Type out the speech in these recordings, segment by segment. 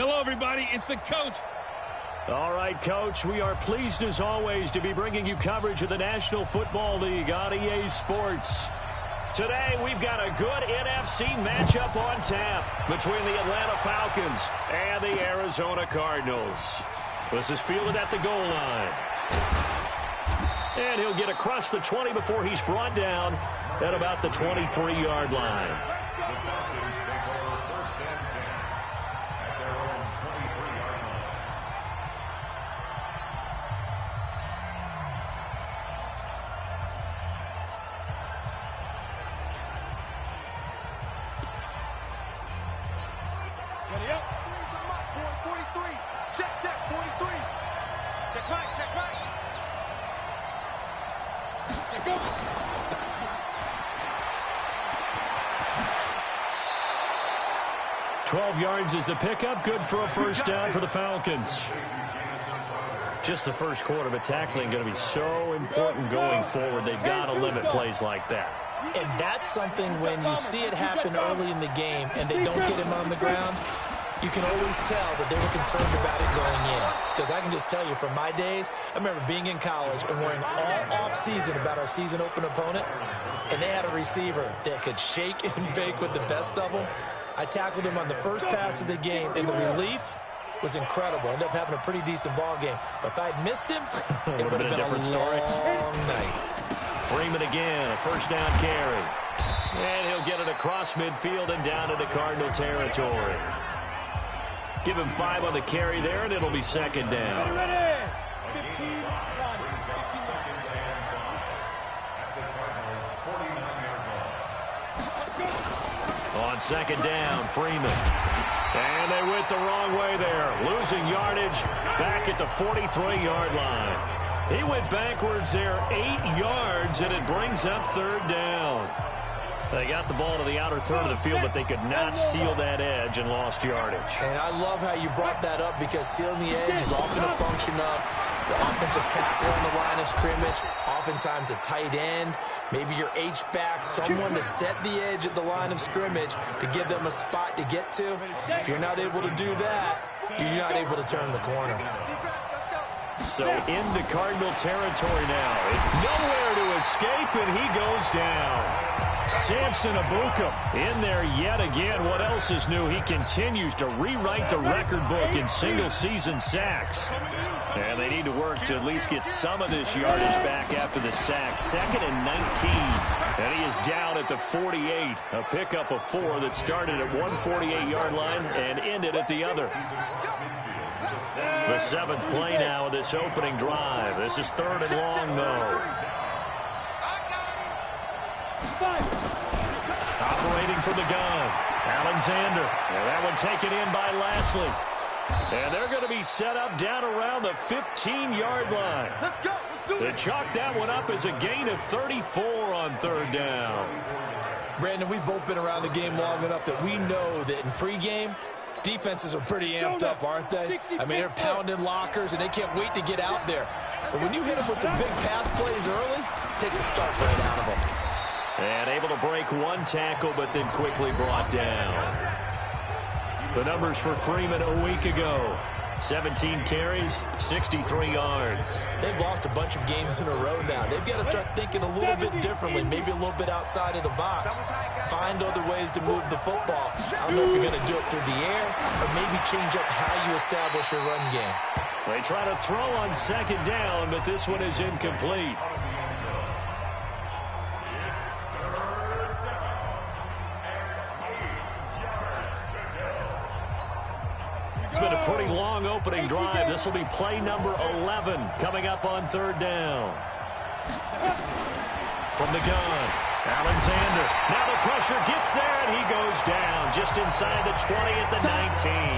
Hello, everybody. It's the coach. All right, Coach, we are pleased as always to be bringing you coverage of the National Football League on EA Sports. Today, we've got a good NFC matchup on tap between the Atlanta Falcons and the Arizona Cardinals. This is fielded at the goal line. And he'll get across the 20 before he's brought down at about the 23-yard line. Check, 43. Check right. Check go. "12 yards is the pickup. Good for a first down for the Falcons. Just the first quarter, but tackling going to be so important going forward. They've got to limit plays like that. And that's something when you see it happen early in the game and they don't get him on the ground, you can always tell that they were concerned about it going in. Because I can just tell you from my days, I remember being in college and worrying all off-season about our season open opponent, and they had a receiver that could shake and bake with the best of them. I tackled him on the first pass of the game, and the relief was incredible. Ended up having a pretty decent ball game. But if I'd missed him, it would have been a different story. Long night. Freeman again, a first down carry. And he'll get it across midfield and down into Cardinal territory. Give him 5 on the carry there, and it'll be second down. Ready. 15. On second down, Freeman. And they went the wrong way there. Losing yardage back at the 43-yard line. He went backwards there 8 yards, and it brings up third down. They got the ball to the outer third of the field, but they could not seal that edge and lost yardage. And I love how you brought that up because sealing the edge is often a function of the offensive tackle on the line of scrimmage, oftentimes a tight end, maybe your H-back, someone to set the edge at the line of scrimmage to give them a spot to get to. If you're not able to do that, you're not able to turn the corner. So into Cardinal territory now. Nowhere to escape, and he goes down. Samson Abuka in there yet again. What else is new? He continues to rewrite the record book in single-season sacks. And they need to work to at least get some of this yardage back after the sack. 2nd and 19. And he is down at the 48. A pickup of 4 that started at one 48-yard line and ended at the other. The 7th play now of this opening drive. This is 3rd and long, though. Operating from the gun, Alexander. And that one taken in by Lashley. And they're going to be set up down around the 15-yard line. Let's go. They chalk that one up as a gain of 34 on 3rd down. Brandon, we've both been around the game long enough that we know that in pregame, defenses are pretty amped up, aren't they? I mean, they're pounding lockers, and they can't wait to get out there. But when you hit them with some big pass plays early, it takes the starch right out of them. And able to break one tackle, but then quickly brought down. The numbers for Freeman a week ago. 17 carries, 63 yards. They've lost a bunch of games in a row now. They've got to start thinking a little bit differently, maybe a little bit outside of the box. Find other ways to move the football. I don't know if you're going to do it through the air or maybe change up how you establish your run game. They try to throw on 2nd down, but this one is incomplete. It's been a pretty long opening drive. This will be play number 11 coming up on 3rd down. From the gun, Alexander. Now the pressure gets there, and he goes down just inside the 20 at the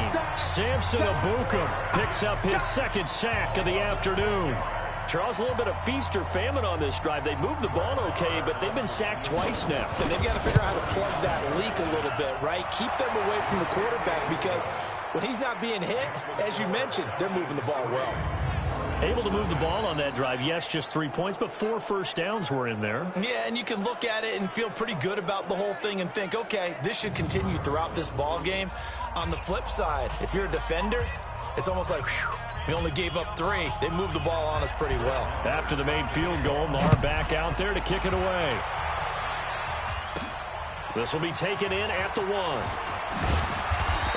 19. Samson Abuka picks up his 2nd sack of the afternoon. Charles, a little bit of feast or famine on this drive. They moved the ball okay, but they've been sacked twice now. And they've got to figure out how to plug that leak a little bit, right? Keep them away from the quarterback because when he's not being hit, as you mentioned, they're moving the ball well. Able to move the ball on that drive. Yes, just 3 points, but 4 first downs were in there. Yeah, and you can look at it and feel pretty good about the whole thing and think, okay, this should continue throughout this ball game. On the flip side, if you're a defender, it's almost like, whew, we only gave up 3. They moved the ball on us pretty well. After the made field goal, Marr back out there to kick it away. This will be taken in at the 1.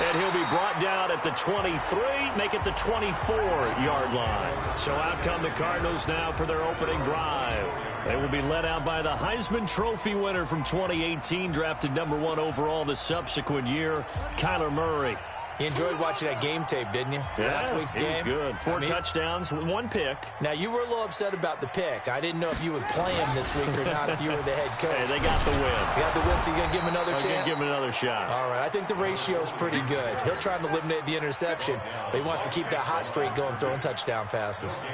And he'll be brought down at the 23, make it the 24-yard line. So out come the Cardinals now for their opening drive. They will be led out by the Heisman Trophy winner from 2018, drafted #1 overall the subsequent year, Kyler Murray. You enjoyed watching that game tape, didn't you? Yeah, Last week's game. Good. 4 touchdowns, 1 pick. Now, you were a little upset about the pick. I didn't know if you would play him this week or not if you were the head coach. Hey, they got the win. You got the win, so you're going to give him another chance? I'm going to give him another shot. All right, I think the ratio's pretty good. He'll try and eliminate the interception, but he wants to keep that hot streak going, throwing touchdown passes.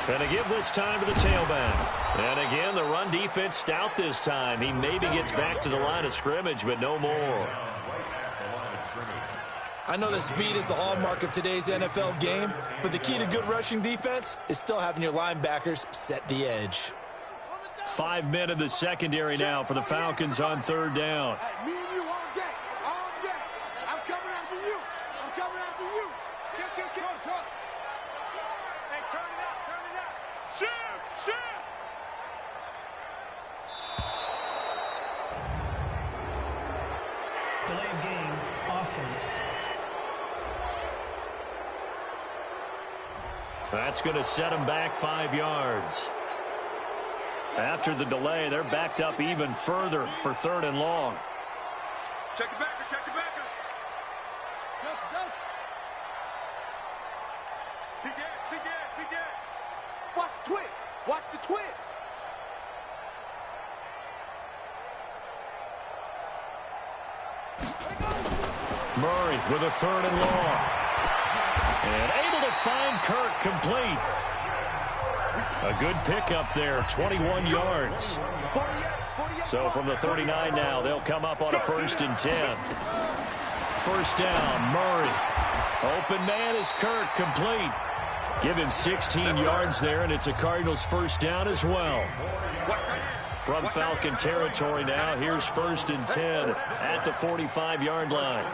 And to give this time to the tailback. And again, the run defense stout this time. He maybe gets back to the line of scrimmage, but no more. I know that speed is the hallmark of today's NFL game, but the key to good rushing defense is still having your linebackers set the edge. 5 men in the secondary now for the Falcons on 3rd down. Me and you all day. All day. I'm coming after you. I'm coming after you. Kill. Hey, turn it up. Shoot. Delay of game, offense. That's going to set them back 5 yards. After the delay, they're backed up even further for 3rd and long. Check the backer. Big edge. Watch the twist. Murray with a 3rd and long. And able to find Kirk complete. A good pickup there, 21 yards. So from the 39 now, they'll come up on a 1st and 10. First down, Murray. Open man is Kirk, complete. Give him 16 yards there, and it's a Cardinals first down as well. From Falcon territory now, here's 1st and 10 at the 45-yard line.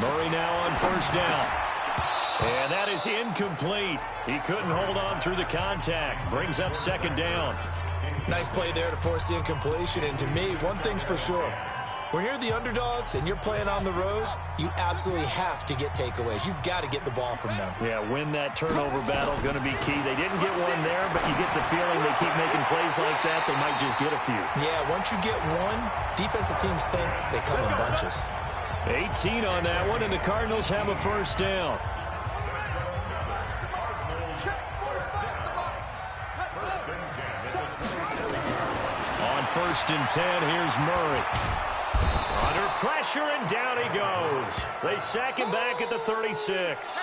Murray now on 1st down. And that is incomplete. He couldn't hold on through the contact. Brings up 2nd down. Nice play there to force the incompletion. And to me, one thing's for sure. When you're the underdogs and you're playing on the road, you absolutely have to get takeaways. You've got to get the ball from them. Yeah, win that turnover battle, going to be key. They didn't get one there, but you get the feeling they keep making plays like that, they might just get a few. Yeah, once you get one, defensive teams think they come in bunches. 18 on that one, and the Cardinals have a 1st down. On 1st and 10, here's Murray. Under pressure, and down he goes. They sack him back at the 36.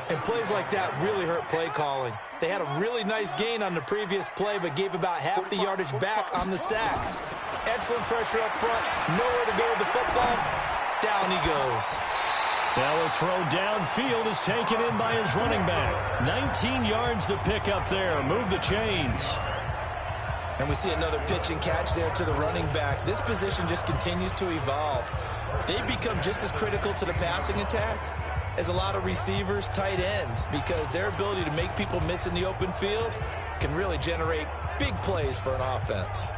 And plays like that really hurt play calling. They had a really nice gain on the previous play, but gave about half the yardage back on the sack. Excellent pressure up front. Nowhere to go with the football. Down he goes. Now a throw downfield is taken in by his running back. 19 yards the pick up there. Move the chains. And we see another pitch and catch there to the running back. This position just continues to evolve. They become just as critical to the passing attack as a lot of receivers, tight ends, because their ability to make people miss in the open field can really generate big plays for an offense.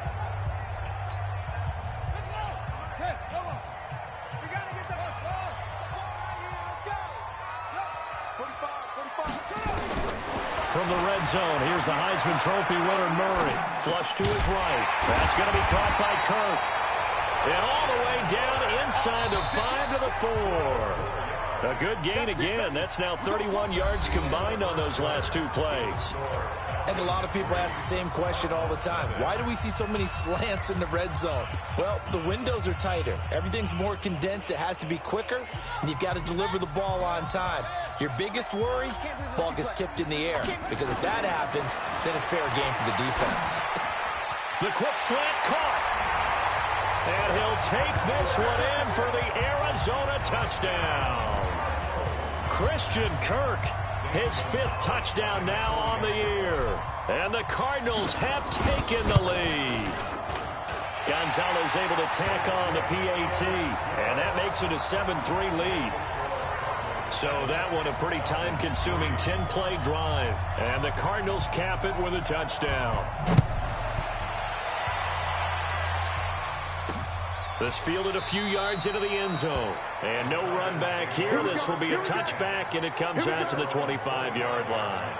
From the red zone, here's the Heisman Trophy winner, Murray. Flush to his right. That's going to be caught by Kirk. And all the way down inside the 5 to the 4. A good gain again. That's now 31 yards combined on those last 2 plays. And a lot of people ask the same question all the time. Why do we see so many slants in the red zone? Well, the windows are tighter. Everything's more condensed. It has to be quicker, and you've got to deliver the ball on time. Your biggest worry, ball gets tipped in the air. Because if that happens, then it's fair game for the defense. The quick slant caught. And he'll take this one in for the Arizona touchdown. Christian Kirk, his 5th touchdown now on the year. And the Cardinals have taken the lead. Gonzalez able to tack on the PAT. And that makes it a 7-3 lead. So that one a pretty time-consuming 10-play drive. And the Cardinals cap it with a touchdown. This fielded a few yards into the end zone. And no run back here. This will be a touchback, and it comes out to the 25-yard line.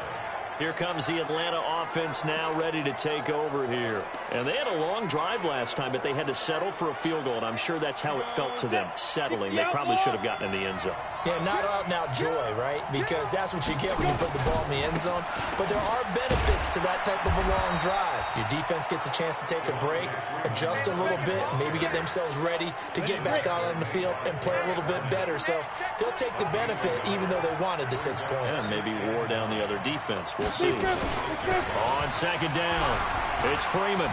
Here comes the Atlanta offense now ready to take over here. And they had a long drive last time, but they had to settle for a field goal, and I'm sure that's how it felt to them, settling. They probably should have gotten in the end zone. Yeah, not out-and-out joy, right? Because that's what you get when you put the ball in the end zone. But there are benefits to that type of a long drive. Your defense gets a chance to take a break, adjust a little bit, maybe get themselves ready to get back out on the field and play a little bit better. So they'll take the benefit even though they wanted the 6 points. And maybe wore down the other defense. We'll see. On second down, it's Freeman.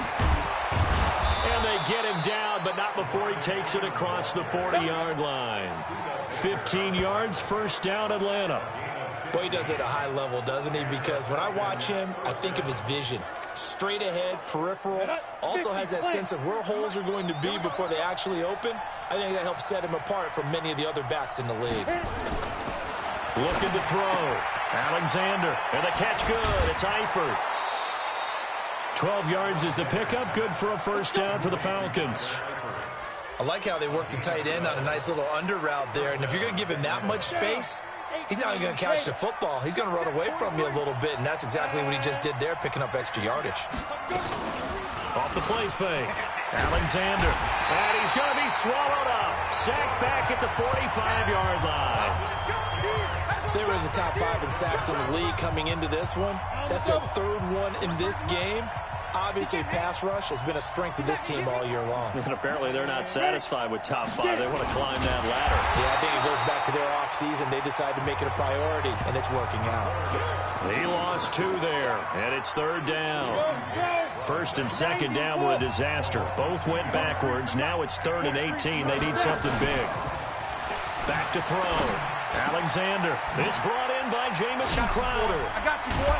And they get him down, but not before he takes it across the 40-yard line. 15 yards, first down, Atlanta. Boy, he does it at a high level, doesn't he? Because when I watch him, I think of his vision. Straight ahead, peripheral. Also has that sense of where holes are going to be before they actually open. I think that helps set him apart from many of the other backs in the league. Looking to throw. Alexander, and the catch good. It's Eifert. 12 yards is the pickup. Good for a first down for the Falcons. I like how they work the tight end on a nice little under route there. And if you're going to give him that much space, he's not going to catch the football. He's going to run away from you a little bit, and that's exactly what he just did there, picking up extra yardage. Off the play fake. Alexander. And he's going to be swallowed up. Sacked back at the 45-yard line. They were in the top 5 in sacks in the league coming into this one. That's their 3rd one in this game. Obviously, pass rush has been a strength of this team all year long. And apparently they're not satisfied with top 5. They want to climb that ladder. Yeah, I think it goes back to their offseason. They decided to make it a priority, and it's working out. He lost 2 there, and it's 3rd down. 1st and 2nd down were a disaster. Both went backwards. Now it's 3rd and 18. They need something big. Back to throw. Alexander. It's brought in by Jamison Crowder. I got you, boy.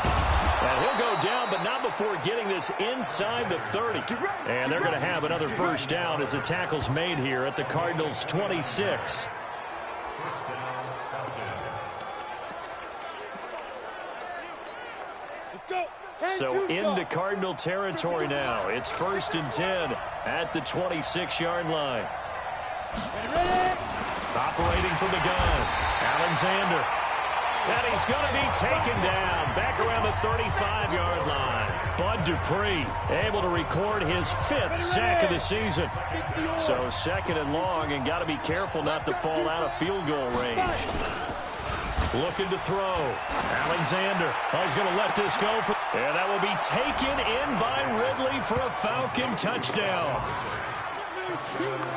And he'll go down, but not before getting this inside the 30. And they're going to have another first down as the tackle's made here at the Cardinals' 26. So into Cardinal territory now. It's 1st and 10 at the 26-yard line. Operating from the gun. Alexander. And he's going to be taken down back around the 35-yard line. Bud Dupree able to record his 5th sack of the season. So 2nd and long, and got to be careful not to fall out of field goal range. Looking to throw. Alexander. Oh, he's going to let this go. And that will be taken in by Ridley for a Falcon touchdown.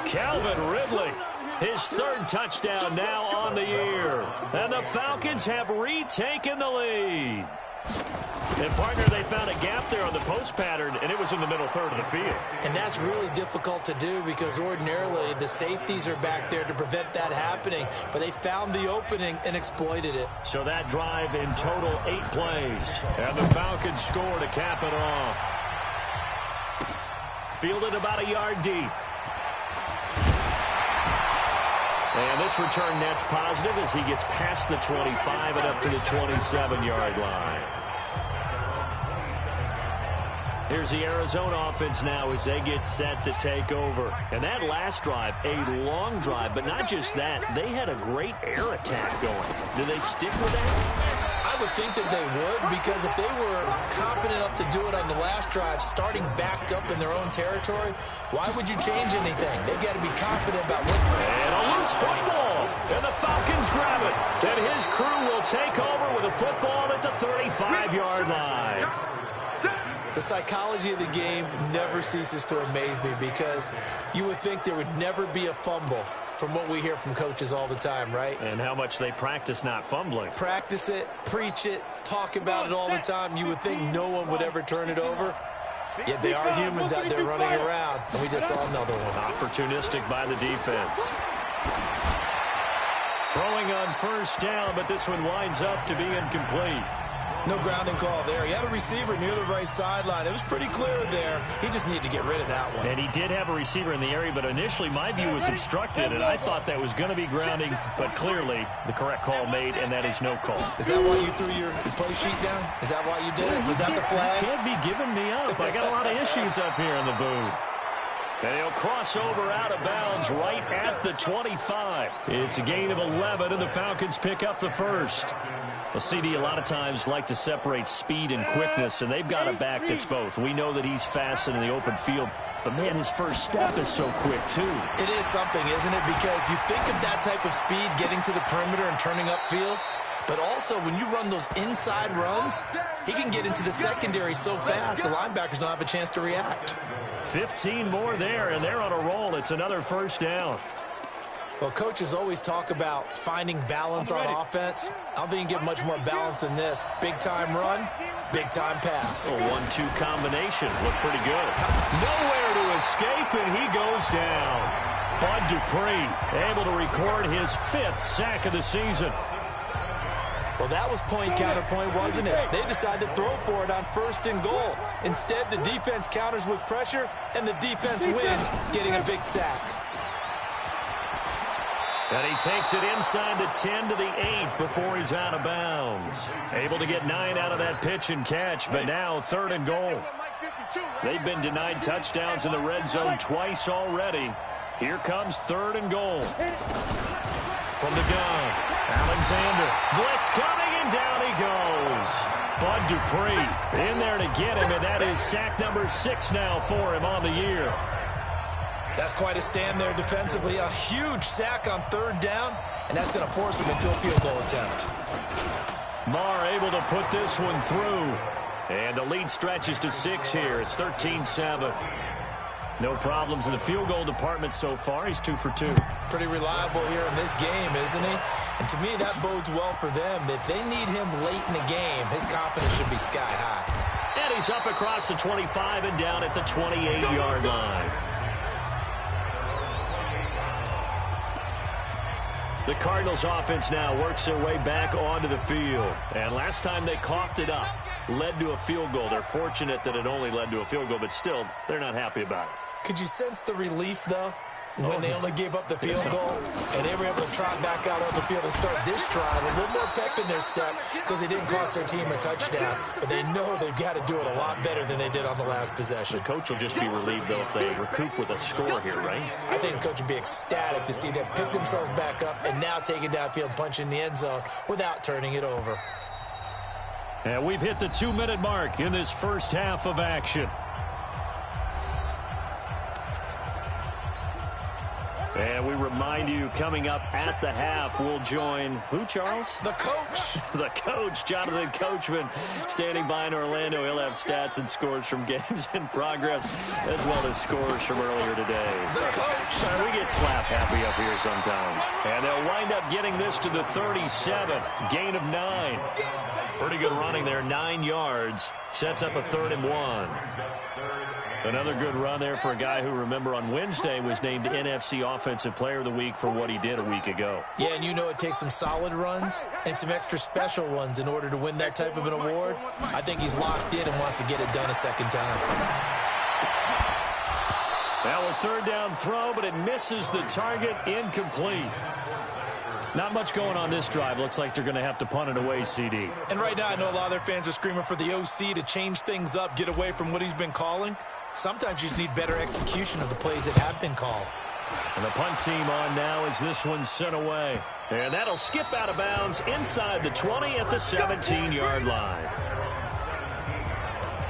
Calvin Ridley. His 3rd touchdown now on the year. And the Falcons have retaken the lead. And, partner, they found a gap there on the post pattern, and it was in the middle 3rd of the field. And that's really difficult to do because ordinarily the safeties are back there to prevent that happening. But they found the opening and exploited it. So that drive in total 8 plays. And the Falcons score to cap it off. Fielded about a yard deep. And this return net's positive as he gets past the 25 and up to the 27-yard line. Here's the Arizona offense now as they get set to take over. And that last drive, a long drive, but not just that. They had a great air attack going. Do they stick with that? I would think that they would, because if they were confident enough to do it on the last drive, starting backed up in their own territory, why would you change anything? They've got to be confident about what... And a loose football. And the Falcons grab it. And his crew will take over with a football at the 35-yard line. The psychology of the game never ceases to amaze me, because you would think there would never be a fumble from what we hear from coaches all the time, right? And how much they practice not fumbling. Practice it, preach it, talk about it all the time. You would think no one would ever turn it over. Yet they are humans out there running around, and we just saw another one. Opportunistic by the defense. Throwing on first down, but this one winds up to be incomplete. No grounding call there. He had a receiver near the right sideline. It was pretty clear there. He just needed to get rid of that one. And he did have a receiver in the area, but initially my view was obstructed, and I thought that was going to be grounding, but clearly the correct call made, and that is no call. Is that why you threw your play sheet down? Is that why you did it? Was that the flag? You can't be giving me up. I got a lot of issues up here in the booth. And he'll cross over out of bounds right at the 25. It's a gain of 11, and the Falcons pick up the first. Well, CD, a lot of times like to separate speed and quickness, and they've got a back that's both. We know that he's fast in the open field, but, man, his first step is so quick, too. It is something, isn't it? Because you think of that type of speed getting to the perimeter and turning upfield, but also when you run those inside runs, he can get into the secondary so fast the linebackers don't have a chance to react. 15 more there, and they're on a roll. It's another first down. Well, coaches always talk about finding balance on offense. I don't think you can get much more balance than this. Big-time run, big-time pass. A 1-2 combination. Looked pretty good. Nowhere to escape, and he goes down. Bud Dupree able to record his 5th sack of the season. Well, that was point counterpoint, wasn't it? They decided to throw for it on 1st and goal. Instead, the defense counters with pressure, and the defense wins, getting a big sack. And he takes it inside the 10 to the 8 before he's out of bounds. Able to get 9 out of that pitch and catch, but now 3rd and goal. They've been denied touchdowns in the red zone twice already. Here comes 3rd and goal. From the gun, Alexander. Blitz coming, and down he goes. Bud Dupree in there to get him, and that is sack number 6 now for him on the year. That's quite a stand there defensively. A huge sack on 3rd down, and that's going to force him into a field goal attempt. Marr able to put this one through. And the lead stretches to 6 here. It's 13-7. No problems in the field goal department so far. He's 2 for 2. Pretty reliable here in this game, isn't he? And to me, that bodes well for them. If they need him late in the game, his confidence should be sky high. And he's up across the 25 and down at the 28-yard line. The Cardinals offense now works their way back onto the field. And last time they coughed it up, led to a field goal. They're fortunate that it only led to a field goal, but still, they're not happy about it. Could you sense the relief, though, when they only gave up the field goal and they were able to trot back out on the field and start this drive? A little more pep in their step because they didn't cost their team a touchdown, but they know they've got to do it a lot better than they did on the last possession. The coach will just be relieved, though, if they recoup with a score here, right? I think the coach would be ecstatic to see them pick themselves back up and now take it downfield, punch in the end zone without turning it over. And we've hit the 2-minute mark in this first half of action. And we remind you, coming up at the half, we'll join who, Charles? The coach. The coach, Jonathan Coachman, standing by in Orlando. He'll have stats and scores from games in progress, as well as scores from earlier today. The coach. We get slap happy up here sometimes. And they'll wind up getting this to the 37. Gain of 9. Pretty good running there, 9 yards. Sets up a 3rd and 1. Another good run there for a guy who, remember, on Wednesday was named NFC Offensive Player of the Week for what he did a week ago. Yeah, and you know it takes some solid runs and some extra special ones in order to win that type of an award. I think he's locked in and wants to get it done a second time. Now a 3rd down throw, but it misses the target, incomplete. Not much going on this drive. Looks like they're going to have to punt it away, CD. And right now I know a lot of their fans are screaming for the OC to change things up, get away from what he's been calling. Sometimes you just need better execution of the plays that have been called. And the punt team on now as this one's sent away. And that'll skip out of bounds inside the 20 at the 17-yard line.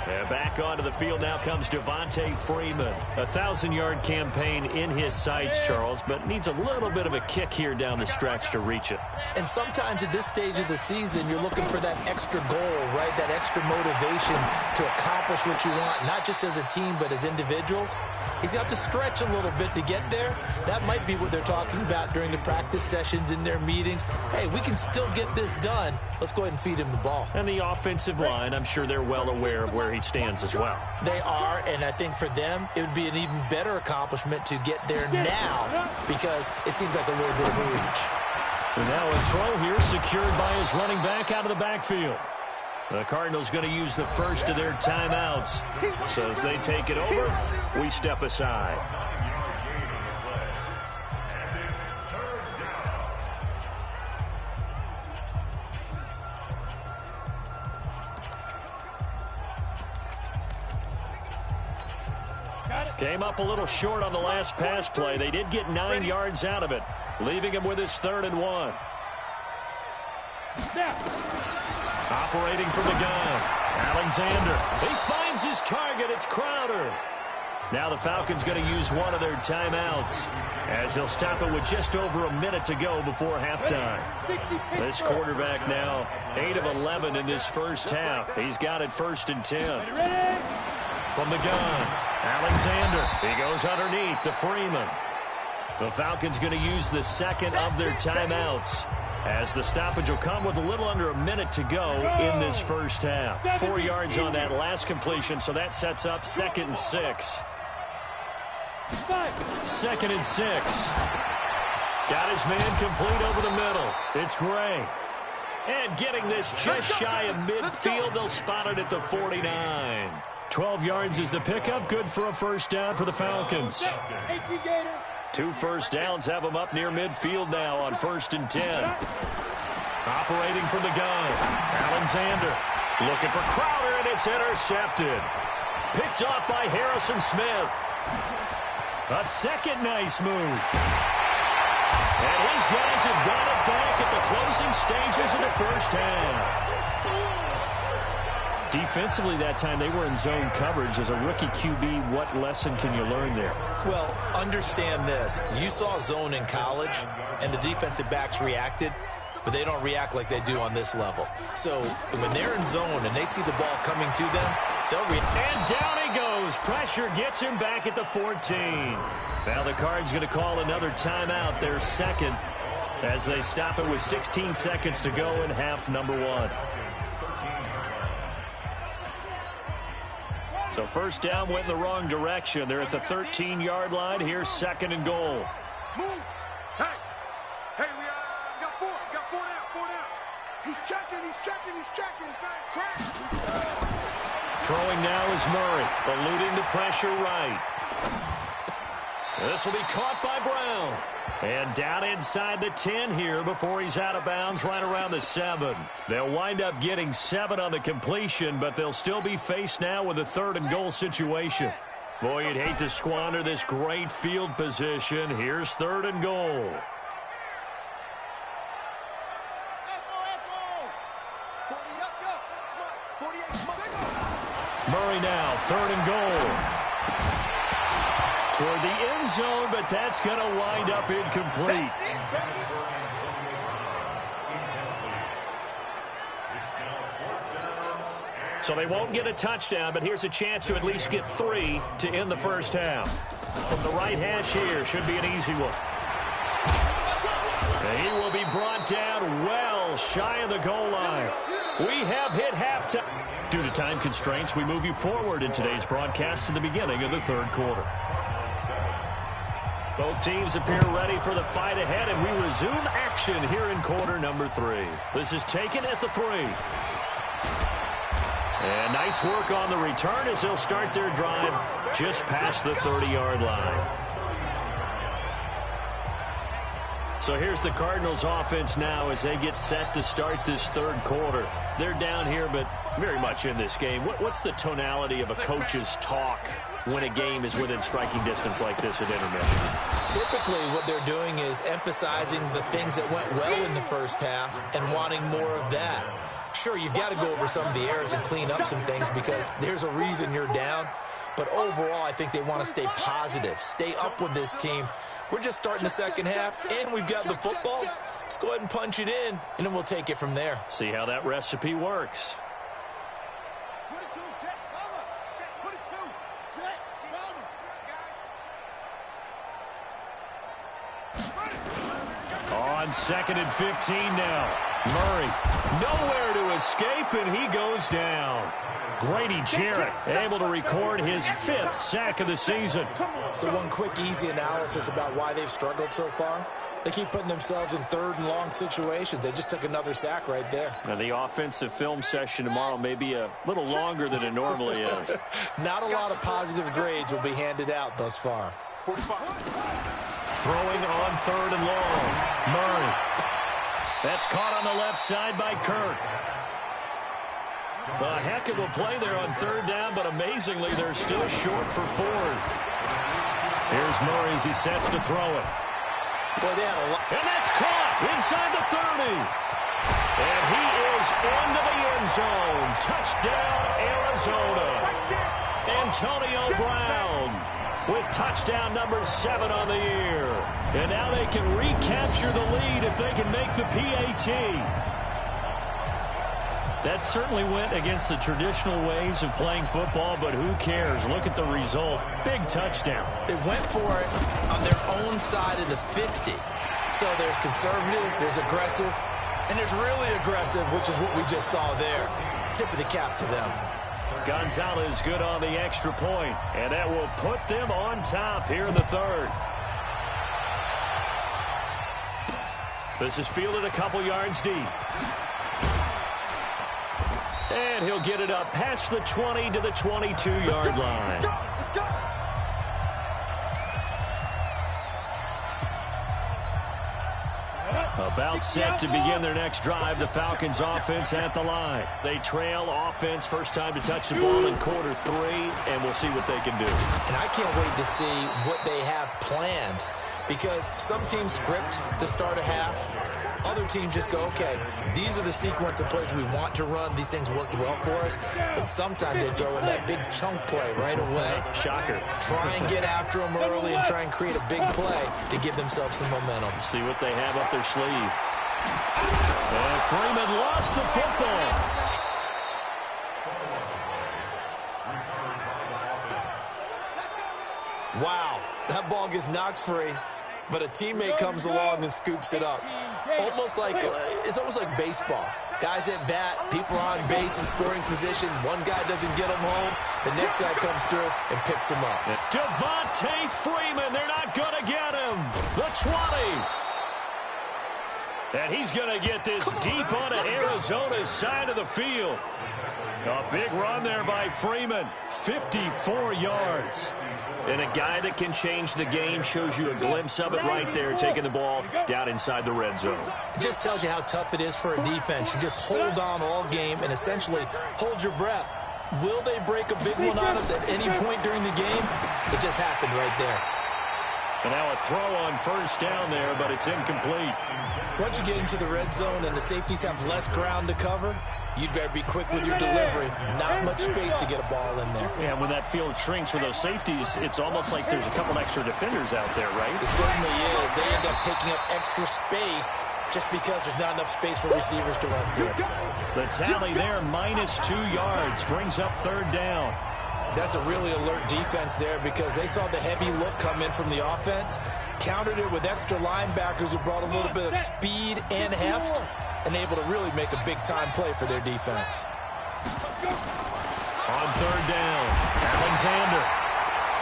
And back onto the field now comes Devontae Freeman. A 1,000-yard campaign in his sights, Charles, but needs a little bit of a kick here down the stretch to reach it. And sometimes at this stage of the season, you're looking for that extra goal, right? That extra motivation to accomplish what you want, not just as a team, but as individuals. He's got to stretch a little bit to get there. That might be what they're talking about during the practice sessions in their meetings. Hey, we can still get this done. Let's go ahead and feed him the ball. And the offensive line, I'm sure they're well aware of where he stands as well. They are, and I think for them, it would be an even better accomplishment to get there now because it seems like a little bit of a reach. And now a throw here secured by his running back out of the backfield. The Cardinals going to use the first of their timeouts. So as they take it over, we step aside. Came up a little short on the last pass play. They did get 9 yards out of it, leaving him with his 3rd and 1. Operating from the gun, Alexander. He finds his target. It's Crowder. Now the Falcons going to use one of their timeouts as they'll stop it with just over a minute to go before halftime. This quarterback now 8 of 11 in this first half. He's got it 1st and 10. From the gun, Alexander. He goes underneath to Freeman. The Falcons going to use the second of their timeouts as the stoppage will come with a little under a minute to go in this first half. 4 yards on that last completion, so that sets up 2nd and 6. 2nd and 6. Got his man complete over the middle. It's Gray. And getting this just shy of midfield, they'll spot it at the 49. 12 yards is the pickup. Good for a first down for the Falcons. 2 first downs have them up near midfield now on 1st and 10. Operating from the gun, Alexander looking for Crowder, and it's intercepted. Picked off by Harrison Smith. A second nice move. And his guys have got it back at the closing stages of the first half. Defensively that time, they were in zone coverage. As a rookie QB, what lesson can you learn there? Well, understand this. You saw zone in college, and the defensive backs reacted, but they don't react like they do on this level. So when they're in zone and they see the ball coming to them, they'll react. And down he goes. Pressure gets him back at the 14. Now the Cards going to call another timeout, their 2nd, as they stop it with 16 seconds to go in half number 1. So first down went in the wrong direction. They're at the 13-yard line. Here's 2nd and goal. Move. Hey, we got 4. Got 4 down. He's checking. Crack. Throwing now is Murray, eluding the pressure right. This will be caught by Brown. And down inside the 10 here before he's out of bounds right around the 7. They'll wind up getting 7 on the completion, but they'll still be faced now with a 3rd and goal situation. Boy, you'd hate to squander this great field position. Here's 3rd and goal. Murray now, 3rd and goal. Toward the end zone, but that's going to wind up incomplete. So they won't get a touchdown, but here's a chance to at least get 3 to end the first half. From the right hash here, should be an easy one. And he will be brought down well shy of the goal line. We have hit halftime. Due to time constraints, we move you forward in today's broadcast to the beginning of the 3rd quarter. Both teams appear ready for the fight ahead, and we resume action here in quarter number 3. This is taken at the 3. And nice work on the return as they'll start their drive just past the 30-yard line. So here's the Cardinals offense now as they get set to start this 3rd quarter. They're down here, but very much in this game. What's the tonality of a coach's talk when a game is within striking distance like this at intermission? Typically, what they're doing is emphasizing the things that went well in the first half and wanting more of that. Sure, you've got to go over some of the errors and clean up some things because there's a reason you're down. But overall, I think they want to stay positive, stay up with this team. We're just starting the second half, and we've got the football. Let's go ahead and punch it in, and then we'll take it from there. See how that recipe works. 22, jet, cover. 22, jet, cover. On 2nd and 15 now. Murray, nowhere to escape, and he goes down. Grady Jarrett able to record his 5th sack of the season. So one quick, easy analysis about why they've struggled so far. They keep putting themselves in 3rd and long situations. They just took another sack right there. Now the offensive film session tomorrow may be a little longer than it normally is. Not a lot of positive grades will be handed out thus far. 45. Throwing on 3rd and long. Murray. That's caught on the left side by Kirk. A heck of a play there on 3rd down, but amazingly, they're still short for 4th. Here's Murray as he sets to throw it. Boy, they had a lot. And that's caught inside the 30. And he is into the end zone. Touchdown, Arizona. Antonio Brown with touchdown number 7 on the year. And now they can recapture the lead if they can make the PAT. That certainly went against the traditional ways of playing football, but who cares? Look at the result. Big touchdown. They went for it on their own side of the 50. So there's conservative, there's aggressive, and there's really aggressive, which is what we just saw there. Tip of the cap to them. Gonzalez good on the extra point, and that will put them on top here in the 3rd. This is fielded a couple yards deep. And he'll get it up past the 20 to the 22-yard line. About set to begin their next drive, the Falcons offense at the line. They trail offense, first time to touch the ball in quarter 3, and we'll see what they can do. And I can't wait to see what they have planned because some teams script to start a half. Other teams just go, okay, these are the sequence of plays we want to run. These things worked well for us. And sometimes they throw in that big chunk play right away. Shocker. Try and get after them early and try and create a big play to give themselves some momentum. See what they have up their sleeve. And Freeman lost the football. Wow, that ball gets knocked free. But a teammate comes along and scoops it up. It's almost like baseball. Guys at bat, people are on base in scoring position. One guy doesn't get him home. The next guy comes through and picks him up. Devontae Freeman, they're not going to get him. The 20. And he's going to get this deep onto Arizona's side of the field. A big run there by Freeman. 54 yards. And a guy that can change the game shows you a glimpse of it right there, taking the ball down inside the red zone. It just tells you how tough it is for a defense. You just hold on all game and essentially hold your breath. Will they break a big one on us at any point during the game? It just happened right there. And now a throw on first down there, but it's incomplete. Once you get into the red zone and the safeties have less ground to cover, you'd better be quick with your delivery. Not much space to get a ball in there. Yeah, when that field shrinks with those safeties, it's almost like there's a couple extra defenders out there, right? It certainly is. They end up taking up extra space just because there's not enough space for receivers to run through. The tally there, -2 yards, brings up 3rd down. That's a really alert defense there because they saw the heavy look come in from the offense, countered it with extra linebackers who brought a little bit of speed and heft, and able to really make a big-time play for their defense. On 3rd down, Alexander.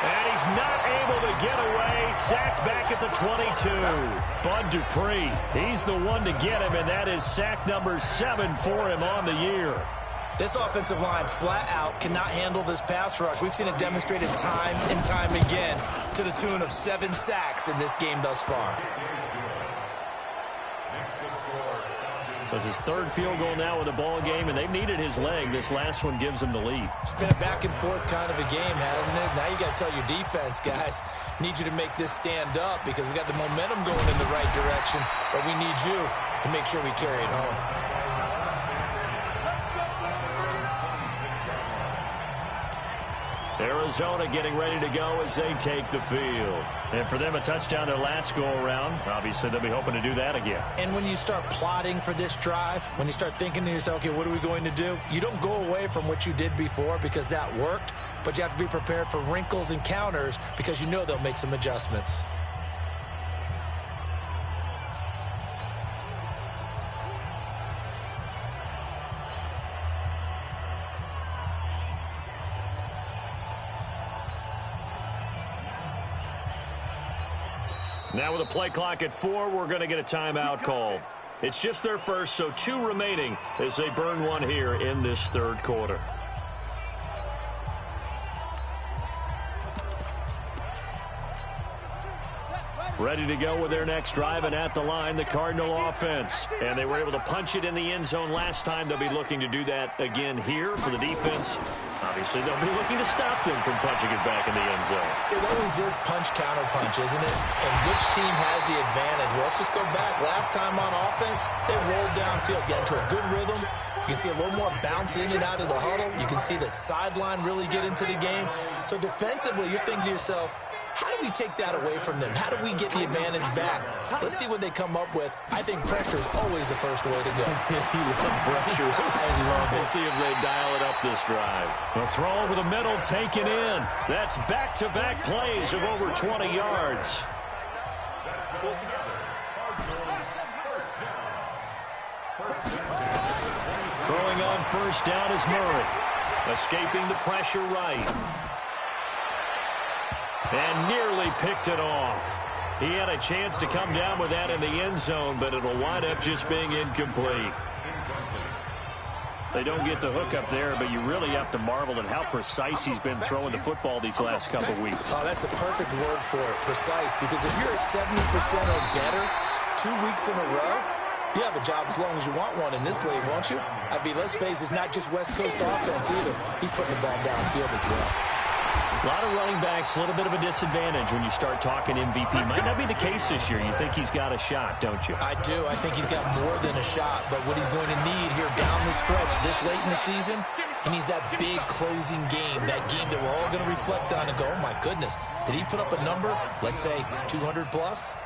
And he's not able to get away. Sacked back at the 22. Bud Dupree, he's the one to get him, and that is sack number 7 for him on the year. This offensive line flat out cannot handle this pass rush. We've seen it demonstrated time and time again to the tune of 7 sacks in this game thus far. So it's his third field goal now with the ball game, and they've needed his leg. This last one gives him the lead. It's been a back-and-forth kind of a game, hasn't it? Now you got to tell your defense, guys, need you to make this stand up because we got the momentum going in the right direction, but we need you to make sure we carry it home. Arizona getting ready to go as they take the field. And for them, a touchdown their last go-around. Obviously, they'll be hoping to do that again. And when you start plotting for this drive, when you start thinking to yourself, okay, what are we going to do? You don't go away from what you did before because that worked, but you have to be prepared for wrinkles and counters because you know they'll make some adjustments. Now with a play clock at 4, we're going to get a timeout called. It's just their first, so 2 remaining as they burn one here in this third quarter. Ready to go with their next drive, and at the line, the Cardinal offense. And they were able to punch it in the end zone last time. They'll be looking to do that again here for the defense. Obviously, they'll be looking to stop them from punching it back in the end zone. It always is punch-counter-punch, isn't it? And which team has the advantage? Well, let's just go back. Last time on offense, they rolled downfield, got into a good rhythm. You can see a little more bounce in and out of the huddle. You can see the sideline really get into the game. So defensively, you're thinking to yourself, how do we take that away from them? How do we get the advantage back? Let's see what they come up with. I think pressure is always the first way to go. You love pressure. I love it. We'll see if they dial it up this drive. The throw over the middle taken in. That's back-to-back plays of over 20 yards. Throwing on first down is Murray. Escaping the pressure right. And nearly picked it off. He had a chance to come down with that in the end zone, but it'll wind up just being incomplete. They don't get the hook up there, but you really have to marvel at how precise he's been throwing the football these last couple weeks. Oh, that's the perfect word for it, precise, because if you're at 70% or better 2 weeks in a row, you have a job as long as you want one in this league, won't you? I mean, let's face it, it's not just West Coast offense either. He's putting the ball downfield as well. A lot of running backs, a little bit of a disadvantage when you start talking MVP. Might not be the case this year. You think he's got a shot, don't you? I do. I think he's got more than a shot. But what he's going to need here down the stretch this late in the season, he needs that big closing game, that game that we're all going to reflect on and go, oh, my goodness, did he put up a number, let's say 200 plus?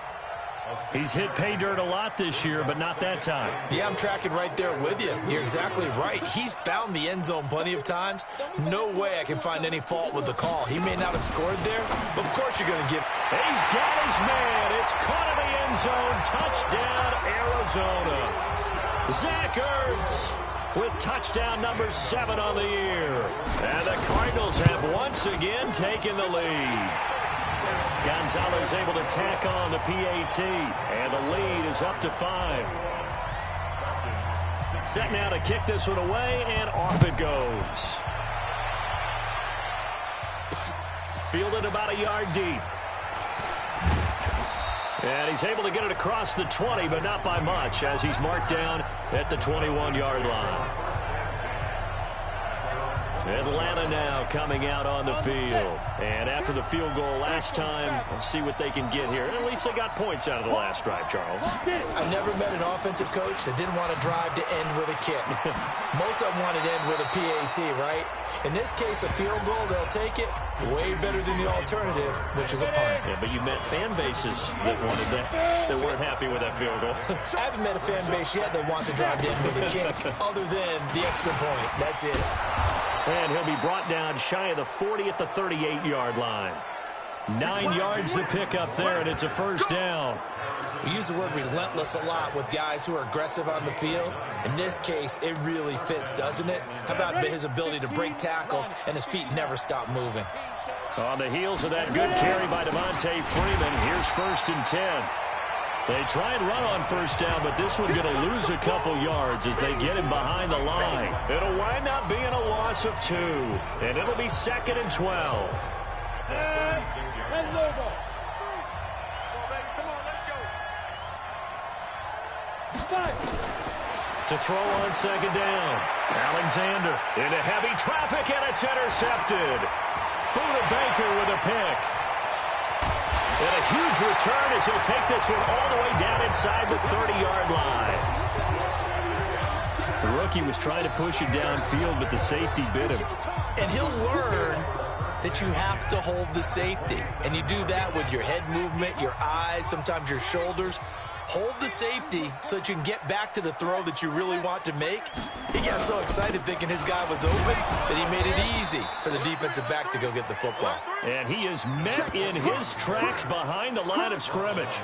He's hit pay dirt a lot this year, but not that time. Yeah, I'm tracking right there with you. You're exactly right. He's found the end zone plenty of times. No way I can find any fault with the call. He may not have scored there, but of course you're going to give. He's got his man. It's caught in the end zone. Touchdown, Arizona. Zach Ertz with touchdown number 7 on the year. And the Cardinals have once again taken the lead. Gonzalez able to tack on the PAT, and the lead is up to 5. Set now to kick this one away, and off it goes. Fielded about a yard deep. And he's able to get it across the 20, but not by much, as he's marked down at the 21-yard line. Atlanta now coming out on the field. And after the field goal last time, we'll see what they can get here. At least they got points out of the last drive, Charles. I've never met an offensive coach that didn't want to drive to end with a kick. Most of them wanted to end with a PAT, right? In this case, a field goal, they'll take it. Way better than the alternative, which is a punt. Yeah, but you met fan bases that wanted that, that weren't happy with that field goal. I haven't met a fan base yet that wants to drive to end with a kick, other than the extra point. That's it. And he'll be brought down shy of the 40 at the 38-yard line. 9 yards to pick up there, and it's a first down. We use the word relentless a lot with guys who are aggressive on the field. In this case, it really fits, doesn't it? How about his ability to break tackles and his feet never stop moving? On the heels of that good carry by Devontae Freeman, here's 1st and 10. They try and run on first down, but this one's going to lose a couple yards as they get him behind the line. It'll wind up being a loss of 2, and it'll be 2nd and 12. To throw on second down. Alexander into heavy traffic, and it's intercepted. Buda Baker with a pick. And a huge return as he'll take this one all the way down inside the 30-yard line. The rookie was trying to push it downfield, but the safety bit him. And he'll learn that you have to hold the safety. And you do that with your head movement, your eyes, sometimes your shoulders. Hold the safety so that you can get back to the throw that you really want to make. He got so excited thinking his guy was open that he made it easy for the defensive back to go get the football. And he is met in his tracks behind the line of scrimmage.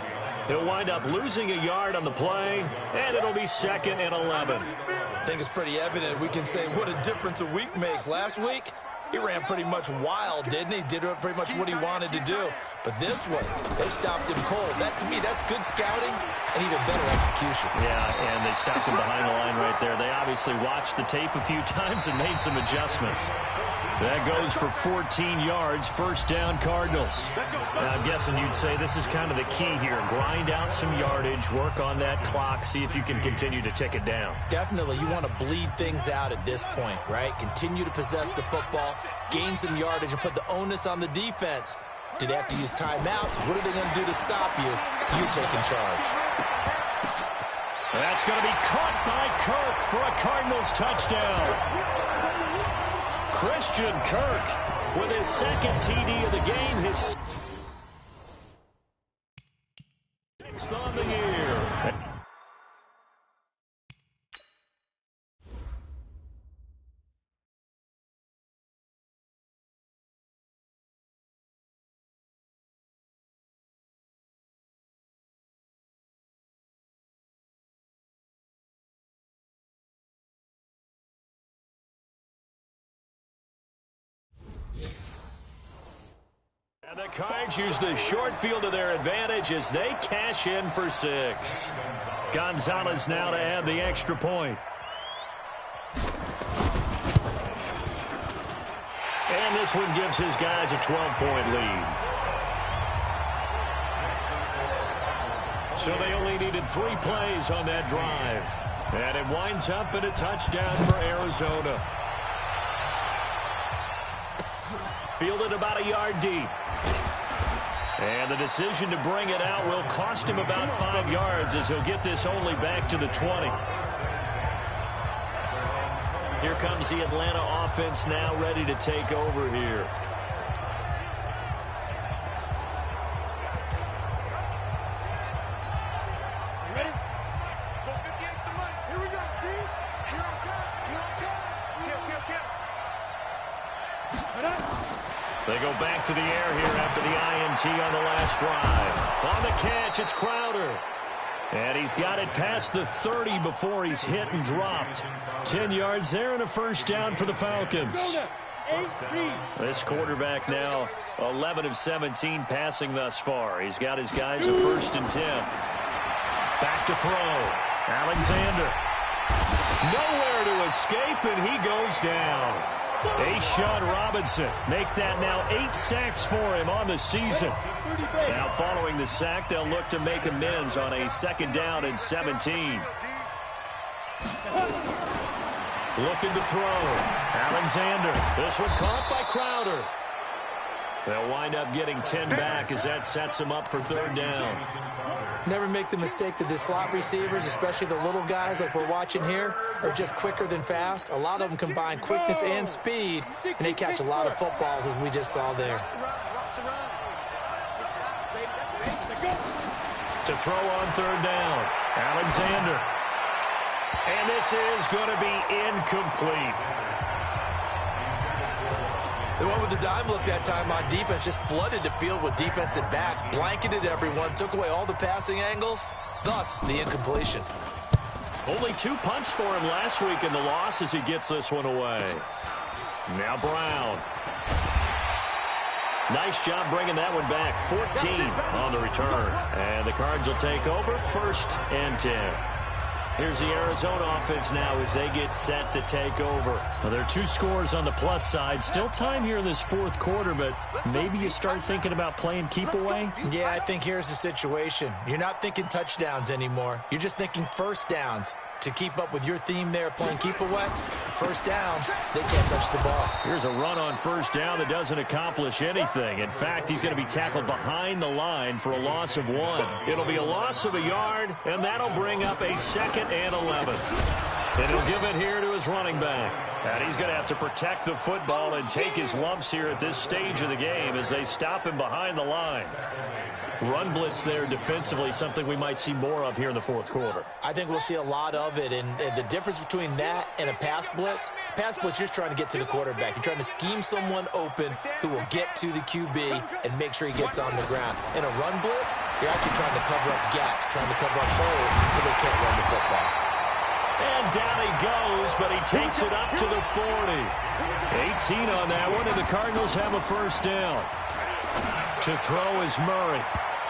He'll wind up losing a yard on the play, and it'll be 2nd and 11. I think it's pretty evident we can say what a difference a week makes. Last week, he ran pretty much wild, didn't he? Did pretty much what he wanted to do. But this one, they stopped him cold. That, to me, that's good scouting and even better execution. Yeah, and they stopped him behind the line right there. They obviously watched the tape a few times and made some adjustments. That goes for 14 yards, first down Cardinals. Now, I'm guessing you'd say this is kind of the key here. Grind out some yardage, work on that clock, see if you can continue to tick it down. Definitely, you want to bleed things out at this point, right? Continue to possess the football, gain some yardage, and put the onus on the defense. Do they have to use timeouts? What are they going to do to stop you? You're taking charge. That's going to be caught by Kirk for a Cardinals touchdown. Christian Kirk with his second TD of the game, his 6th on the year. And the Cards use the short field to their advantage as they cash in for 6. Gonzalez now to add the extra point. And this one gives his guys a 12-point lead. So they only needed 3 plays on that drive. And it winds up in a touchdown for Arizona. Fielded about a yard deep. And the decision to bring it out will cost him about 5 yards as he'll get this only back to the 20. Here comes the Atlanta offense now ready to take over here. You ready? 450 extra money. Here we go, G. Here I come. Kill. They go back to the air here after the INT on the last drive. On the catch, it's Crowder. And he's got it past the 30 before he's hit and dropped. 10 yards there and a first down for the Falcons. This quarterback now 11 of 17 passing thus far. He's got his guys a 1st and 10. Back to throw. Alexander. Nowhere to escape, and he goes down. A'Shawn Robinson make that now 8 sacks for him on the season. Now following the sack, they'll look to make amends on a 2nd down and 17. Looking to throw. Alexander. This one caught by Crowder. They'll wind up getting 10 back as that sets them up for 3rd down. Never make the mistake that the slot receivers, especially the little guys like we're watching here, are just quicker than fast. A lot of them combine quickness and speed, and they catch a lot of footballs, as we just saw there. To throw on 3rd down, Alexander. And this is going to be incomplete. The one with the dime look that time on defense just flooded the field with defensive backs, blanketed everyone, took away all the passing angles, thus the incompletion. Only 2 punts for him last week in the loss as he gets this one away. Now Brown. Nice job bringing that one back. 14 on the return. And the Cards will take over 1st and 10. Here's the Arizona offense now as they get set to take over. Well, there are 2 scores on the plus side. Still time here in this 4th quarter, but maybe you start thinking about playing keep away? Yeah, I think here's the situation. You're not thinking touchdowns anymore. You're just thinking 1st downs. to keep up with your theme there, playing keep away. First downs, they can't touch the ball. Here's a run on first down that doesn't accomplish anything. In fact, he's going to be tackled behind the line for a loss of 1. It'll be a loss of a yard, and that'll bring up a 2nd and 11. And he'll give it here to his running back. And he's going to have to protect the football and take his lumps here at this stage of the game as they stop him behind the line. Run blitz there defensively, something we might see more of here in the fourth quarter. I think we'll see a lot of it, and the difference between that and a pass blitz, you're just trying to get to the quarterback. You're trying to scheme someone open who will get to the QB and make sure he gets on the ground. In a run blitz, you're actually trying to cover up gaps, trying to cover up holes so they can't run the football. And down he goes, but he takes it up to the 40. 18 on that one, and the Cardinals have a first down. To throw is Murray.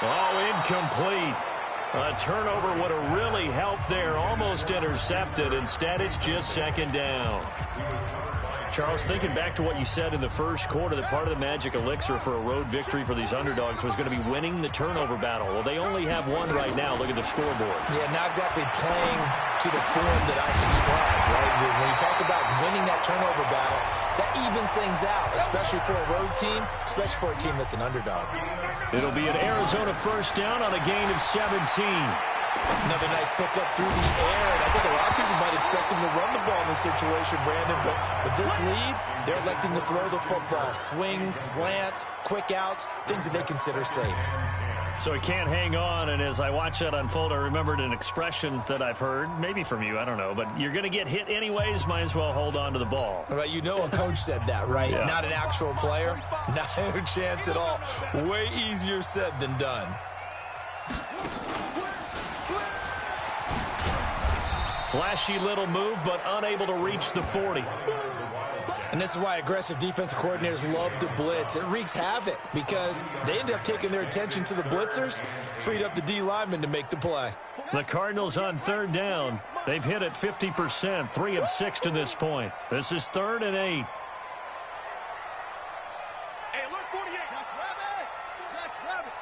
Oh, incomplete. A turnover would have really helped there. Almost intercepted. Instead, it's just 2nd down. Charles, thinking back to what you said in the first quarter, that part of the magic elixir for a road victory for these underdogs was going to be winning the turnover battle. Well, they only have one right now. Look at the scoreboard. Yeah, not exactly playing to the form that I subscribe, right? When you talk about winning that turnover battle, that evens things out, especially for a road team, especially for a team that's an underdog. It'll be an Arizona first down on a gain of 17. Another nice pickup through the air, and I think a lot of people might expect him to run the ball in this situation, Brandon, but with this lead, they're electing to throw the football. Swings, slants, quick outs, things that they consider safe. So he can't hang on, and as I watch that unfold, I remembered an expression that I've heard, maybe from you, I don't know, but you're going to get hit anyways, might as well hold on to the ball. Right, you know a coach said that, right? Yeah. Not an actual player, not a chance at all. Way easier said than done. Flashy little move, but unable to reach the 40. And this is why aggressive defensive coordinators love to blitz. It wreaks havoc because they end up taking their attention to the blitzers, freed up the D lineman to make the play. The Cardinals on 3rd down. They've hit it 50%, 3 of 6 to this point. This is 3rd and 8. Hey, look, 48. Grab it.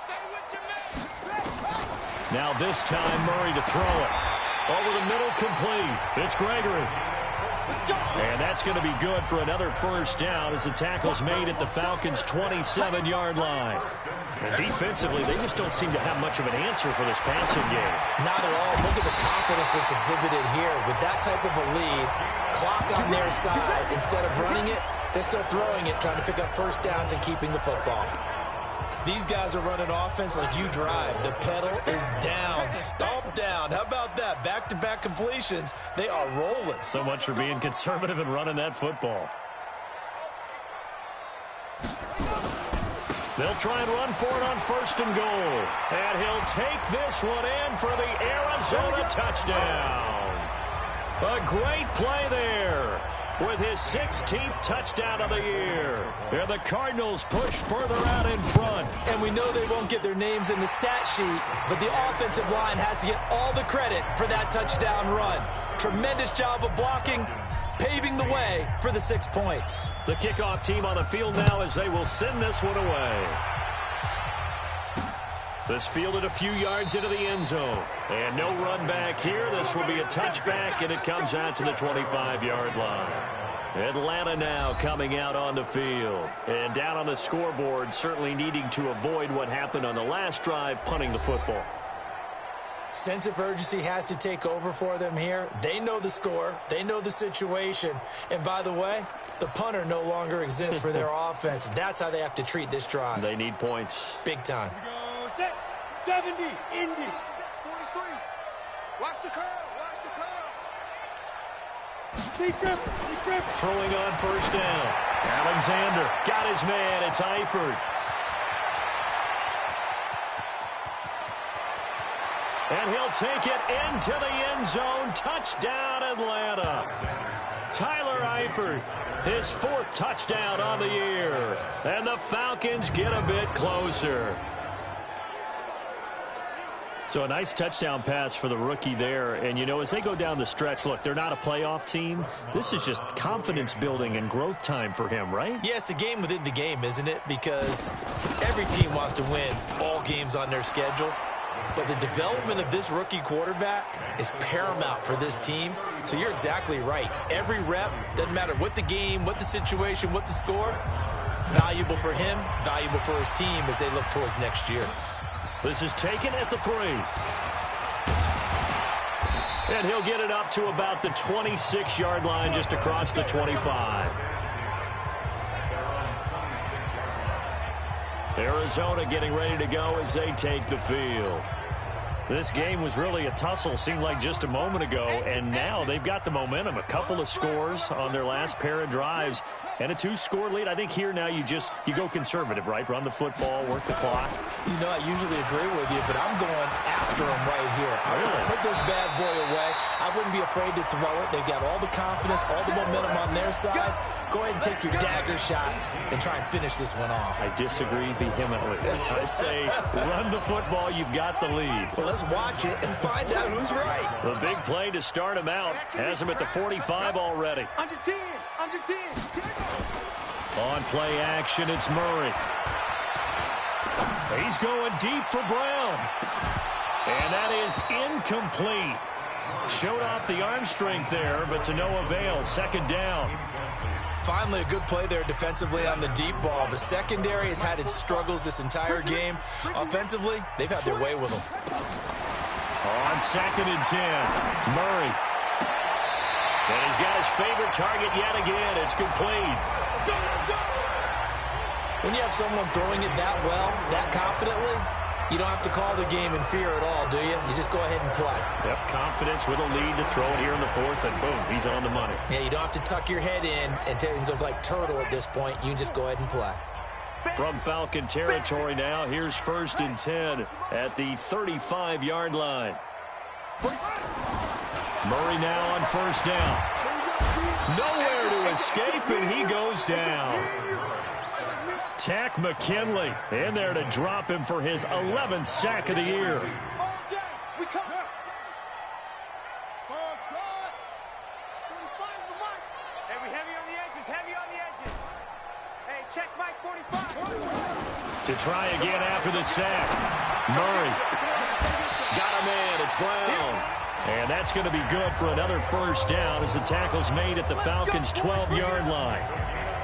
Stay with your man. Now this time, Murray to throw it. Over the middle, complete. It's Gregory. And that's going to be good for another first down as the tackle's made at the Falcons' 27-yard line. And defensively, they just don't seem to have much of an answer for this passing game. Not at all. Look at the confidence that's exhibited here. With that type of a lead, clock on their side. Instead of running it, they're still throwing it, trying to pick up first downs and keeping the football. These guys are running offense like you drive. The pedal is down, stomp down. How about that? Back-to-back completions. They are rolling. So much for being conservative and running that football. They'll try and run for it on 1st and goal. And he'll take this one in for the Arizona touchdown. A great play there with his 16th touchdown of the year. And the Cardinals push further out in front. And we know they won't get their names in the stat sheet, but the offensive line has to get all the credit for that touchdown run. Tremendous job of blocking, paving the way for the 6 points. The kickoff team on the field now as they will send this one away. This fielded a few yards into the end zone. And no run back here. This will be a touchback, and it comes out to the 25-yard line. Atlanta now coming out on the field. And down on the scoreboard, certainly needing to avoid what happened on the last drive, punting the football. Sense of urgency has to take over for them here. They know the score. They know the situation. And by the way, the punter no longer exists for their offense. That's how they have to treat this drive. They need points. Big time. 70, Indy. 43. Watch the curl. Throwing on first down. Alexander got his man. It's Eifert. And he'll take it into the end zone. Touchdown, Atlanta. Tyler Eifert, his 4th touchdown on the year. And the Falcons get a bit closer. So a nice touchdown pass for the rookie there. And, you know, as they go down the stretch, look, they're not a playoff team. This is just confidence building and growth time for him, right? Yeah, it's a game within the game, isn't it? Because every team wants to win all games on their schedule. But the development of this rookie quarterback is paramount for this team. So you're exactly right. Every rep, doesn't matter what the game, what the situation, what the score, valuable for him, valuable for his team as they look towards next year. This is taken at the 3. And he'll get it up to about the 26-yard line, just across the 25. Arizona getting ready to go as they take the field. This game was really a tussle, seemed like just a moment ago, and now they've got the momentum. A couple of scores on their last pair of drives and a 2-score lead. I think here now you go conservative, right? Run the football, work the clock. You know, I usually agree with you, but I'm going after him right here. I want to put this bad boy away. I wouldn't be afraid to throw it. They've got all the confidence, all the momentum on their side. Go ahead and take your dagger shots and try and finish this one off. I disagree vehemently. I say run the football. You've got the lead. Well, let's watch it and find out who's right. The big play to start him out has him at the 45 already. Under 10, under 10. On play action, it's Murray. He's going deep for Brown. And that is incomplete. Showed off the arm strength there, but to no avail. Second down. Finally, a good play there defensively on the deep ball. The secondary has had its struggles this entire game. Offensively, they've had their way with them. On 2nd and 10, Murray. And he's got his favorite target yet again. It's complete. When you have someone throwing it that well, that confidently, you don't have to call the game in fear at all, do you? You just go ahead and play. Yep, confidence with a lead to throw it here in the 4th, and boom, he's on the money. Yeah, you don't have to tuck your head in and go like turtle at this point. You can just go ahead and play. From Falcon territory now, here's 1st and 10 at the 35-yard line. Murray now on 1st down. Nowhere to escape, and he goes down. Tack McKinley in there to drop him for his 11th sack of the year. To try again after the sack. Murray. Got him in. It's Brown. And that's going to be good for another 1st down as the tackle's made at the Falcons' 12-yard line.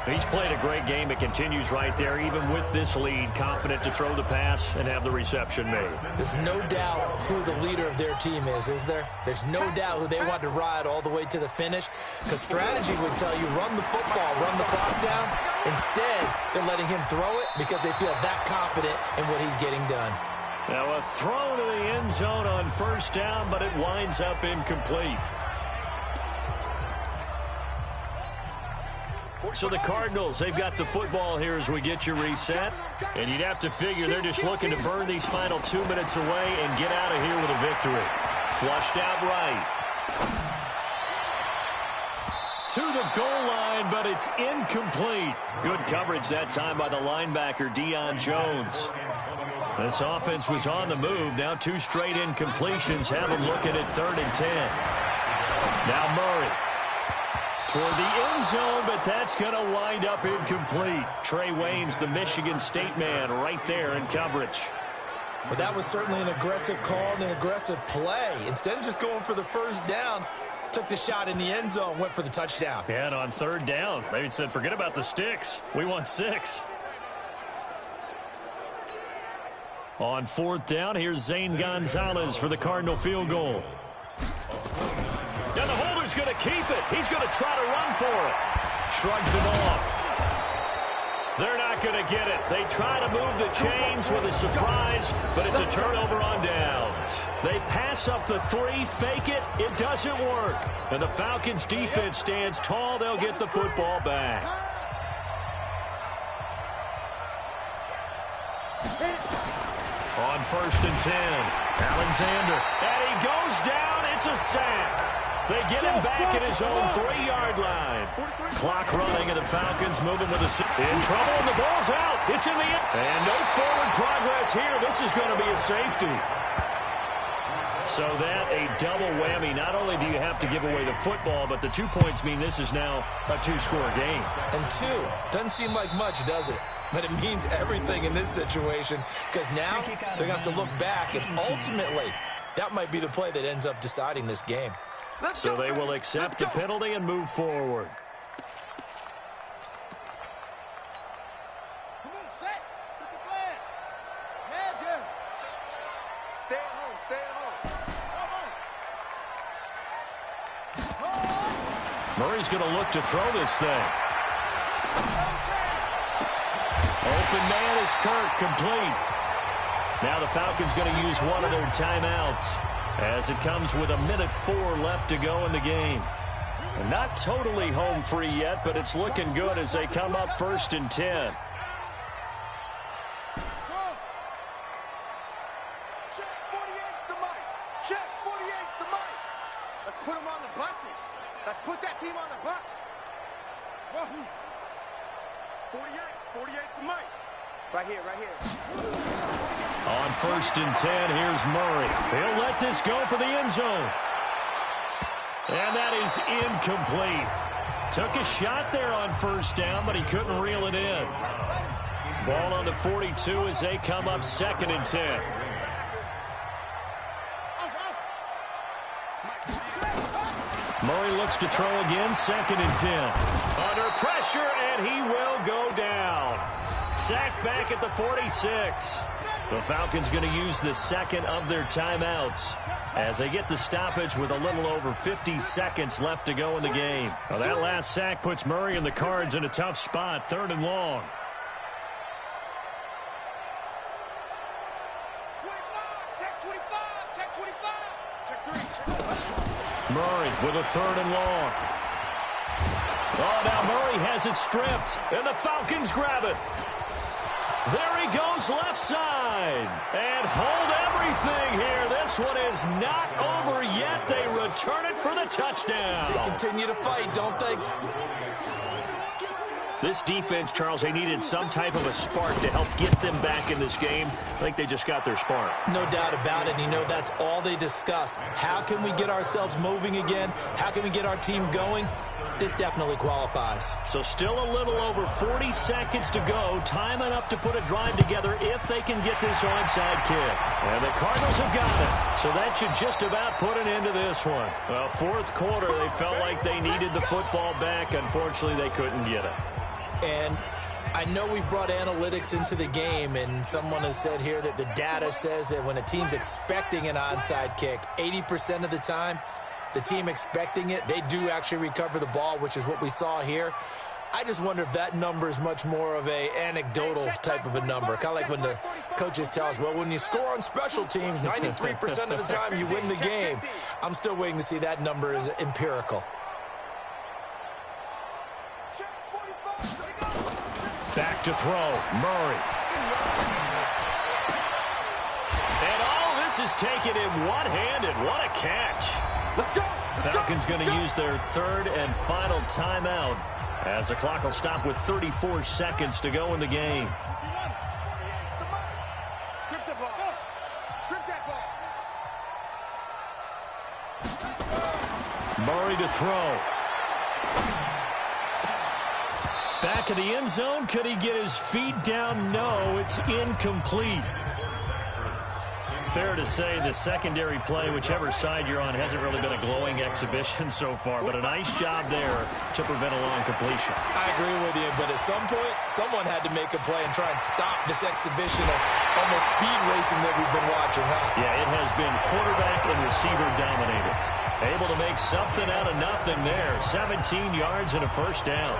He's played a great game. It continues right there, even with this lead, confident to throw the pass and have the reception made. There's no doubt who the leader of their team is there? There's no doubt who they want to ride all the way to the finish, because strategy would tell you run the football, run the clock down. Instead, they're letting him throw it because they feel that confident in what he's getting done. Now a throw to the end zone on 1st down, but it winds up incomplete. So the Cardinals, they've got the football here as we get you reset. And you'd have to figure they're just looking to burn these final 2 minutes away and get out of here with a victory. Flushed out right. To the goal line, but it's incomplete. Good coverage that time by the linebacker, Deion Jones. This offense was on the move. Now 2 straight incompletions have them looking at 3rd and 10. Now Murray. Toward the end zone, but that's going to wind up incomplete. Trey Waynes, the Michigan State man, right there in coverage. But that was certainly an aggressive call and an aggressive play. Instead of just going for the 1st down, took the shot in the end zone, went for the touchdown. Yeah, and on 3rd down, maybe said, forget about the sticks. We want 6. On 4th down, here's Zane Gonzalez for the Cardinal field goal. Now the holder's going to keep it. He's going to try to run for it. Shrugs him off. They're not going to get it. They try to move the chains with a surprise, but it's a turnover on downs. They pass up the 3, fake it. It doesn't work. And the Falcons defense stands tall. They'll get the football back. On 1st and 10, Alexander. And he goes down. It's a sack. They get him back at his own 3-yard line. Clock running, and the Falcons moving with in trouble, and the ball's out. It's in the end. And no forward progress here. This is going to be a safety. So that a double whammy. Not only do you have to give away the football, but the 2 points mean this is now a two-score game. And 2 doesn't seem like much, does it? But it means everything in this situation, because now they're going to have to look back, and ultimately that might be the play that ends up deciding this game. So they will accept the penalty and move forward. Come on, set. Set the flag. Magic. Stay at home. Stay at home. Come on. Murray's going to look to throw this thing. Open man is Kirk, complete. Now the Falcons going to use one of their timeouts as it comes with 1:04 left to go in the game. And not totally home free yet, but it's looking good as they come up 1st and 10. Check 48's the mic. Check 48's the mic. Let's put them on the buses. Let's put that team on the bus. Wahoo. 48's the mic. Right here, right here. On 1st and 10, here's Murray. He'll let this go for the end zone. And that is incomplete. Took a shot there on 1st down, but he couldn't reel it in. Ball on the 42 as they come up 2nd and 10. Murray looks to throw again, 2nd and 10. Under pressure, and he will go down. Sacked back at the 46. The Falcons going to use the 2nd of their timeouts as they get the stoppage with a little over 50 seconds left to go in the game. Well, that last sack puts Murray and the Cards in a tough spot, 3rd and long. 25, check 25, check 25, check 3, check 5. Murray with a 3rd and long. Oh, now Murray has it stripped, and the Falcons grab it. There he goes left side. And hold everything here. This one is not over yet. They return it for the touchdown. They continue to fight, don't they? This defense, Charles, they needed some type of a spark to help get them back in this game. I think they just got their spark. No doubt about it. And you know, that's all they discussed. How can we get ourselves moving again? How can we get our team going? This definitely qualifies. So still a little over 40 seconds to go. Time enough to put a drive together if they can get this onside kick. And the Cardinals have got it. So that should just about put an end to this one. Well, 4th quarter, they felt like they needed the football back. Unfortunately, they couldn't get it. And I know we brought analytics into the game, and someone has said here that the data says that when a team's expecting an onside kick, 80% of the time, the team expecting it, they do actually recover the ball, which is what we saw here. I just wonder if that number is much more of a anecdotal type of a number. Kind of like when the coaches tell us, well, when you score on special teams, 93% of the time you win the game. I'm still waiting to see that number is empirical. Back to throw, Murray. And all this is taken in one-handed. What a catch. Let's go. Falcons going to use their 3rd and final timeout as the clock will stop with 34 seconds to go in the game. Strip the ball. Strip that ball. Murray to throw. Back of the end zone. Could he get his feet down? No, it's incomplete. Fair to say the secondary play, whichever side you're on, hasn't really been a glowing exhibition so far, but a nice job there to prevent a long completion. I agree with you, but at some point, someone had to make a play and try and stop this exhibition of almost speed racing that we've been watching, huh? Yeah, it has been quarterback and receiver dominated. Able to make something out of nothing there. 17 yards and a 1st down.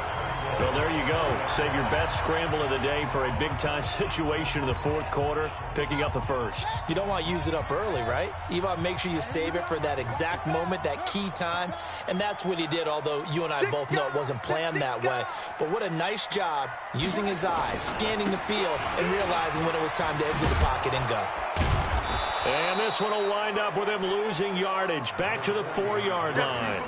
Well, there you go. Save your best scramble of the day for a big-time situation in the 4th quarter, picking up the 1st. You don't want to use it up early, right? You want to make sure you save it for that exact moment, that key time. And that's what he did, although you and I both know it wasn't planned that way. But what a nice job using his eyes, scanning the field, and realizing when it was time to exit the pocket and go. And this one will wind up with him losing yardage back to the 4-yard line.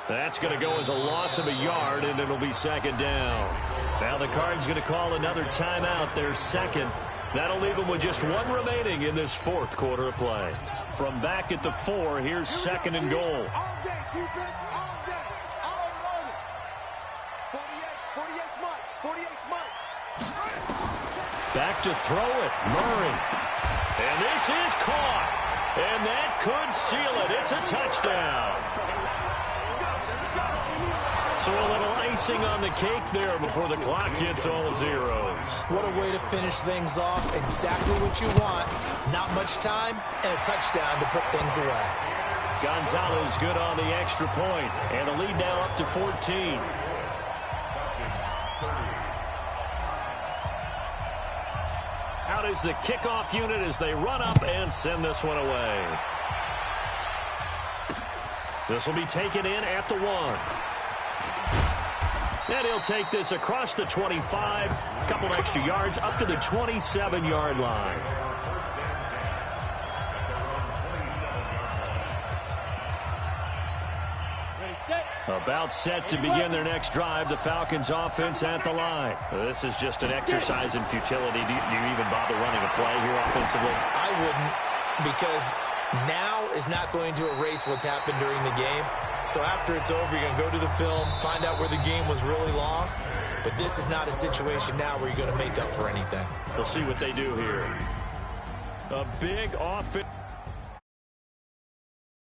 That's going to go as a loss of a yard, and it'll be 2nd down. Now the Cards going to call another timeout, their 2nd, That'll leave them with just one remaining in this fourth quarter of play. From back at the 4, here's second and goal. All day, defense, all day. All running. 48 Mike. 48 Mike. Back to throw it. Murray. And this is caught. And that could seal it. It's a touchdown. So a little icing on the cake there before the clock hits all zeros. What a way to finish things off. Exactly what you want. Not much time and a touchdown to put things away. Gonzalez good on the extra point. And the lead now up to 14. Out is the kickoff unit as they run up and send this one away. This will be taken in at the 1. And he'll take this across the 25, a couple extra yards up to the 27-yard line. About set to begin their next drive, the Falcons offense at the line. This is just an exercise in futility. Do you even bother running a play here offensively? I wouldn't, because now is not going to erase what's happened during the game. So after it's over, you're going to go to the film, find out where the game was really lost. But this is not a situation now where you're going to make up for anything. We'll see what they do here. A big offense.